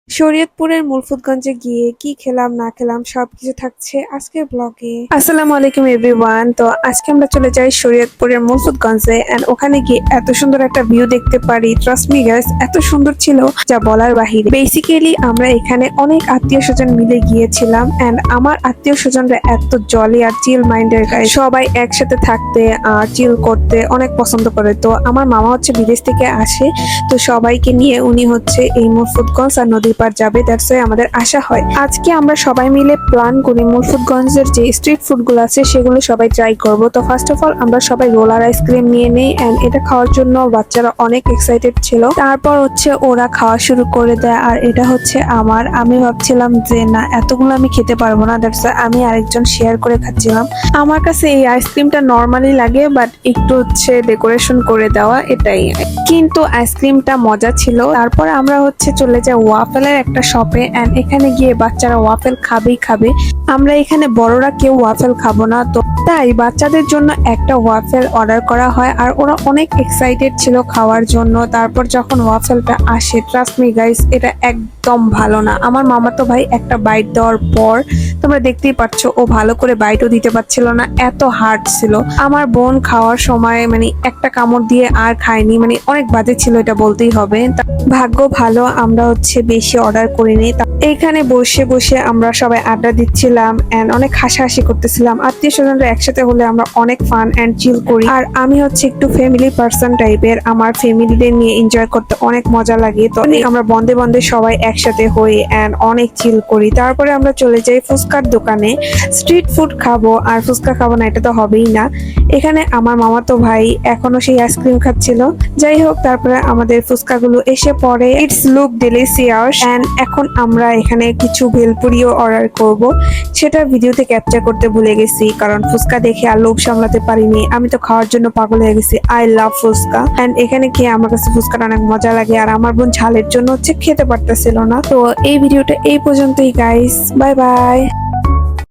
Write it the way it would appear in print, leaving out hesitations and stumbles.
শরীয়তপুরের মুলফুতগঞ্জে গিয়ে কি খেলাম না খেলাম সবকিছু থাকছে আজকের ব্লগে। আসসালামু আলাইকুম এভরিওয়ান। তো আজকে আমরা চলে যাই শরীয়তপুরের মুলফুতগঞ্জে এন্ড ওখানে গিয়ে এত সুন্দর একটা ভিউ দেখতে পারি। ট্রাস্ট মি গাইস, এত সুন্দর ছিল যা বলার বাহিরে। বেসিক্যালি আমরা এখানে অনেক আত্মীয় স্বজন মিলে গিয়েছিলাম এন্ড আমার আত্মীয় স্বজনরা এত জলি আর চিল মাইন্ডের গাইস, সবাই একসাথে থাকতে আর চিল করতে অনেক পছন্দ করে। তো আমার মামা হচ্ছে বিদেশ থেকে আসে, তো সবাইকে নিয়ে উনি হচ্ছে এই মুলফুতগঞ্জ আর নদীর পার যাবে, দ্যাটস ওয়াই আমাদের আশা হয়। আজকে আমরা সবাই মিলে প্ল্যান করি মুলফুতগঞ্জের যে স্ট্রিট ফুড গুলো আছে সেগুলো সবাই ট্রাই করব। তো ফার্স্ট অফ অল আমরা সবাই রোলার আইসক্রিম নিয়ে নেই এন্ড এটা খাওয়ার জন্য বাচ্চারা অনেক এক্সাইটেড ছিল। তারপর হচ্ছে ওরা খাওয়া শুরু করে দেয় আর এটা হচ্ছে আমি ভাবছিলাম যে না, এতগুলো আমি খেতে পারবো না, দ্যাটস ওয়াই আমি আরেকজন শেয়ার করে খাচ্ছিলাম। আমার কাছে এই আইসক্রিমটা নর্মালি লাগে, বাট একটু হচ্ছে ডেকোরেশন করে দেওয়া, এটাই। কিন্তু আইসক্রিমটা মজা ছিল। তারপর আমরা হচ্ছে চলে যাই ওয়াফেলের একটা শপে এন্ড এখানে গিয়ে বাচ্চারা ওয়াফেল খাবেই খাবে। আমরা এখানে বড়রা কেউ ওয়াফেল খাবো না, তো তাই বাচ্চাদের জন্য একটা ওয়াফেল অর্ডার করা হয় আর ওরা অনেক এক্সাইটেড ছিল খাওয়ার জন্য। তারপর যখন ওয়াফেলটা আসে, ট্রাস্ট মি গাইস, এটা একদম ভালো না। আমার মামাতো ভাই একটা বাইট দেওয়ার পর তোমরা দেখতেই পাচ্ছ ও ভালো করে বাইটও দিতে পারছিল না, এত হার্ড ছিল। আমার বোন খাওয়ার সময় মানে একটা কামড় দিয়ে আর খায়নি, মানে অনেক বাজে ছিল, এটা বলতেই হবে। ভাগ্য ভালো আমরা হচ্ছে বেশি অর্ডার করিনি। এখানে বসে বসে আমরা সবাই আড্ডা দিচ্ছিলাম এন্ড অনেক হাসাহাসি করতেছিলাম। আত্মীয় স্বজনরা একসাথে হলে আমরা অনেক ফান এন্ড চিল করি। আর আমি হচ্ছে একটু ফ্যামিলি পার্সন টাইপের, আমার ফ্যামিলিদের নিয়ে এনজয় করতে অনেক মজা লাগে। তো আমরা বন্ধে বন্ধে সবাই একসাথে হই এন্ড অনেক চিল করি। তারপরে আমরা চলে যাই ফুচকার দোকানে। স্ট্রিট ফুড খাবো আর ফুচকা খাবো না, এটা তো হবেই না। এখানে আমার মামাতো ভাই এখনো সেই আইসক্রিম খাচ্ছিল। যাই হোক, তারপরে আমাদের ফুচকাগুলো এসে পড়ে। ইটস লুক ডিলিশিয়াস এন্ড এখন আমরা এখানে কিছু ভেলপুরিও অর্ডার করব। সেটা ভিডিওতে ক্যাপচার করতে ভুলে গেছি, কারণ ফুচকা দেখে আর লোভ সামলাতে পারিনি। আমি তো খাওয়ার জন্য পাগল হয়ে গেছি। আই লাভ ফুচকা এন্ড এখানে খেয়ে আমার কাছে ফুচকাটা অনেক মজা লাগে। আর আমার বোন ঝালের জন্য হচ্ছে খেতে পারতেছিল না। তো এই ভিডিওটা এই পর্যন্তই গাইস, বাই বাই।